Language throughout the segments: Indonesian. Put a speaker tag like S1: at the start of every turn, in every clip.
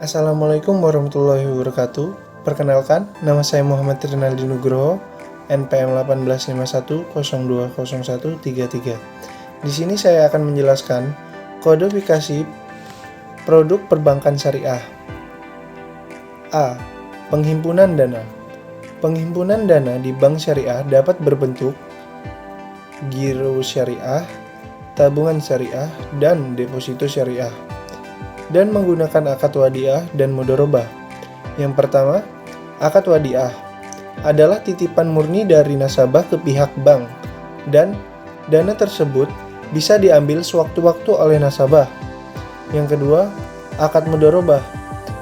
S1: Assalamualaikum warahmatullahi wabarakatuh. Perkenalkan, nama saya Muhammad Rinaldi Nugroho, NPM 1851020133. Di sini saya akan menjelaskan kodifikasi produk perbankan syariah. A. Penghimpunan dana. Penghimpunan dana di bank syariah dapat berbentuk giro syariah, tabungan syariah, dan deposito syariah, dan menggunakan akad wadiah dan mudharabah. Yang pertama, akad wadiah adalah titipan murni dari nasabah ke pihak bank, dan dana tersebut bisa diambil sewaktu-waktu oleh nasabah. Yang kedua, akad mudharabah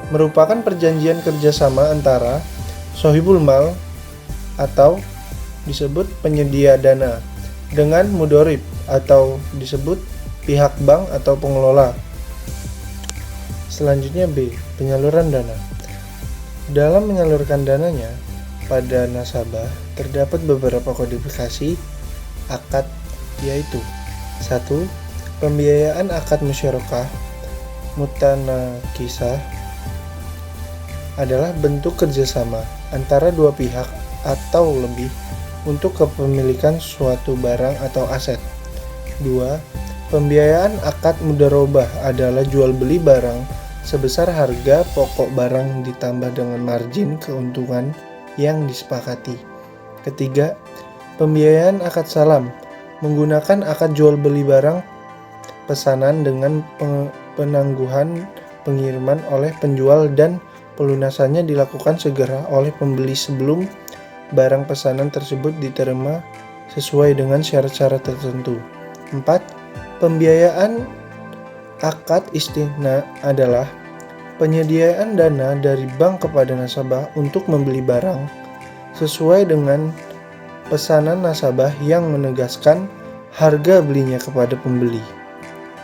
S1: merupakan perjanjian kerjasama antara sohibul mal atau disebut penyedia dana dengan mudharib atau disebut pihak bank atau pengelola. Selanjutnya B. Penyaluran dana. Dalam menyalurkan dananya pada nasabah terdapat beberapa kodifikasi akad, yaitu 1. Pembiayaan akad musyarakah mutanakisah adalah bentuk kerjasama antara dua pihak atau lebih untuk kepemilikan suatu barang atau aset. 2. Pembiayaan akad mudharabah adalah jual beli barang sebesar harga pokok barang ditambah dengan margin keuntungan yang disepakati. Ketiga, pembiayaan akad salam menggunakan akad jual beli barang pesanan dengan penangguhan pengiriman oleh penjual dan pelunasannya dilakukan segera oleh pembeli sebelum barang pesanan tersebut diterima sesuai dengan syarat-syarat tertentu. 4. Pembiayaan akad istisna adalah penyediaan dana dari bank kepada nasabah untuk membeli barang sesuai dengan pesanan nasabah yang menegaskan harga belinya kepada pembeli,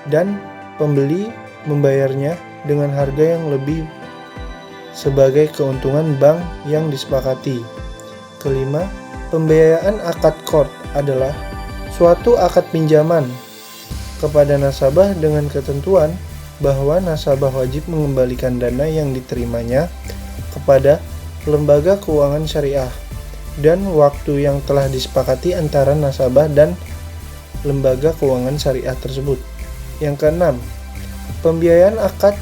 S1: dan pembeli membayarnya dengan harga yang lebih sebagai keuntungan bank yang disepakati. Kelima, pembiayaan akad qard adalah suatu akad pinjaman kepada nasabah dengan ketentuan bahwa nasabah wajib mengembalikan dana yang diterimanya kepada lembaga keuangan syariah dan waktu yang telah disepakati antara nasabah dan lembaga keuangan syariah tersebut. Yang keenam, pembiayaan akad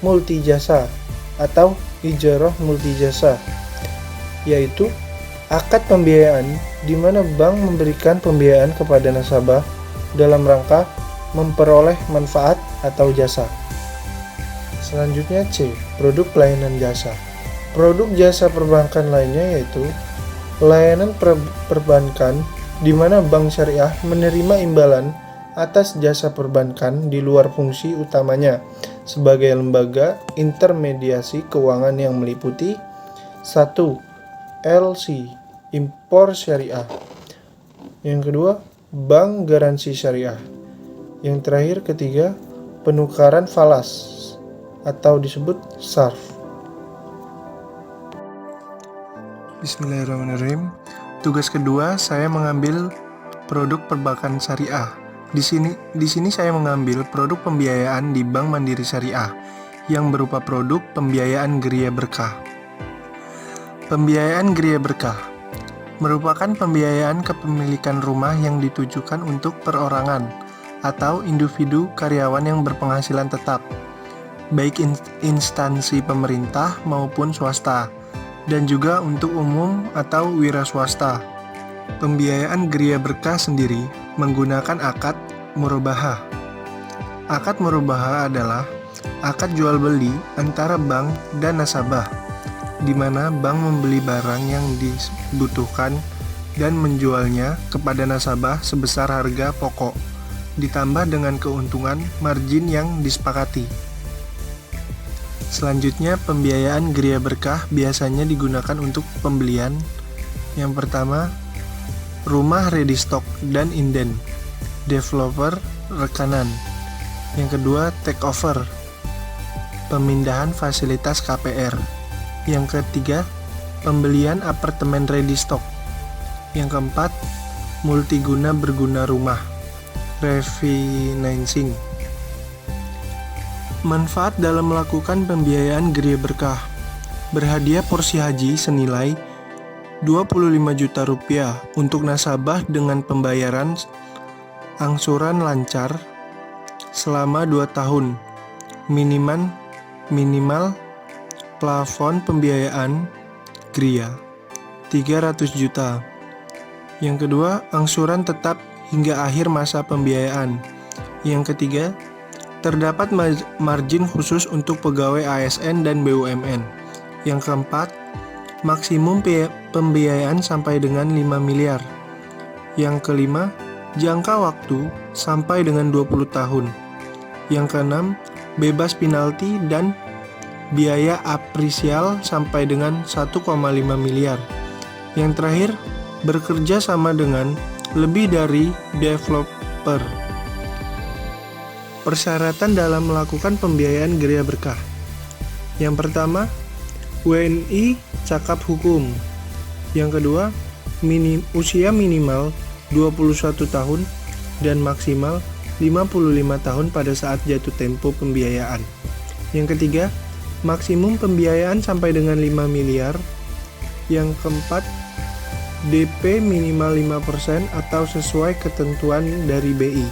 S1: multijasa atau ijarah multijasa, yaitu akad pembiayaan di mana bank memberikan pembiayaan kepada nasabah dalam rangka memperoleh manfaat atau jasa. Selanjutnya C. Produk pelayanan jasa. Produk jasa perbankan lainnya yaitu layanan perbankan di mana bank syariah menerima imbalan atas jasa perbankan di luar fungsi utamanya sebagai lembaga intermediasi keuangan yang meliputi 1. LC impor syariah. Yang kedua, bank garansi syariah. Yang terakhir, ketiga, penukaran falas atau disebut sarf. Bismillahirrahmanirrahim. Tugas kedua, saya mengambil produk perbankan syariah. Di sini saya mengambil produk pembiayaan di Bank Mandiri Syariah yang berupa produk pembiayaan Geria Berkah. Pembiayaan Geria Berkah merupakan pembiayaan kepemilikan rumah yang ditujukan untuk perorangan atau individu karyawan yang berpenghasilan tetap, baik instansi pemerintah maupun swasta, dan juga untuk umum atau wira swasta. Pembiayaan Geria Berkah sendiri menggunakan akad murabahah. Akad murabahah adalah akad jual beli antara bank dan nasabah, di mana bank membeli barang yang dibutuhkan dan menjualnya kepada nasabah sebesar harga pokok, ditambah dengan keuntungan margin yang disepakati. Selanjutnya, pembiayaan Geria Berkah biasanya digunakan untuk pembelian. Yang pertama, rumah ready stock dan inden, developer rekanan. Yang kedua, take over, pemindahan fasilitas KPR. Yang ketiga, pembelian apartemen ready stock. Yang keempat, multiguna berguna rumah, refinancing. Manfaat dalam melakukan pembiayaan Geria Berkah. Berhadiah porsi haji senilai Rp25 juta untuk nasabah dengan pembayaran angsuran lancar selama 2 tahun. Minimal plafon pembiayaan Geria 300 juta. Yang kedua, angsuran tetap hingga akhir masa pembiayaan. Yang ketiga, terdapat margin khusus untuk pegawai ASN dan BUMN. Yang keempat, maksimum pembiayaan sampai dengan 5 miliar. Yang kelima, jangka waktu sampai dengan 20 tahun. Yang keenam, bebas penalti dan biaya apresial sampai dengan 1,5 miliar. Yang terakhir, bekerja sama dengan lebih dari developer. Persyaratan dalam melakukan pembiayaan Geria Berkah. Yang pertama, WNI cakap hukum. Yang kedua, usia minimal 21 tahun dan maksimal 55 tahun pada saat jatuh tempo pembiayaan. Yang ketiga, maksimum pembiayaan sampai dengan 5 miliar. Yang keempat, DP minimal 5% atau sesuai ketentuan dari BI.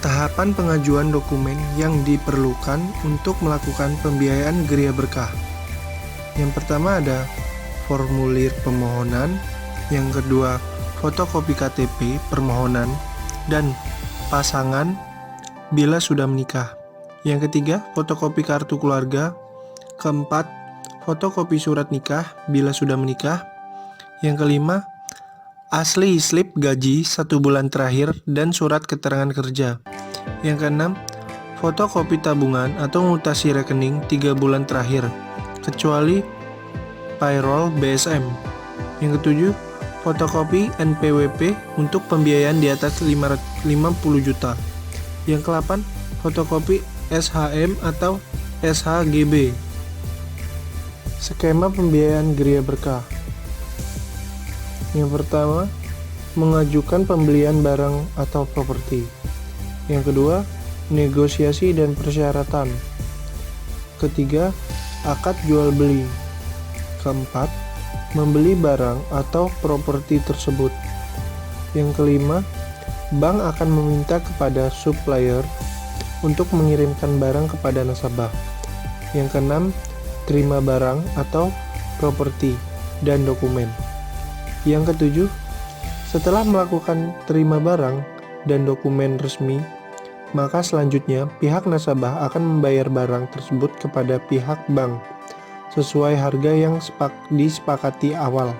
S1: Tahapan pengajuan dokumen yang diperlukan untuk melakukan pembiayaan Geria Berkah. Yang pertama ada formulir permohonan, yang kedua fotokopi KTP permohonan dan pasangan bila sudah menikah. Yang ketiga, fotokopi kartu keluarga. Keempat, fotokopi surat nikah bila sudah menikah. Yang kelima, asli slip gaji 1 bulan terakhir dan surat keterangan kerja. Yang keenam, fotokopi tabungan atau mutasi rekening 3 bulan terakhir, kecuali payroll BSM. Yang ketujuh, fotokopi NPWP untuk pembiayaan di atas 50 juta. Yang ke-8, fotokopi SHM atau SHGB. Skema pembiayaan Geria Berkah. Yang pertama, mengajukan pembelian barang atau properti. Yang kedua, negosiasi dan persyaratan. Ketiga, akad jual beli. Keempat, membeli barang atau properti tersebut. Yang kelima, bank akan meminta kepada supplier untuk mengirimkan barang kepada nasabah. Yang keenam, terima barang atau properti dan dokumen. Yang ketujuh, setelah melakukan terima barang dan dokumen resmi, maka selanjutnya pihak nasabah akan membayar barang tersebut kepada pihak bank sesuai harga yang disepakati awal.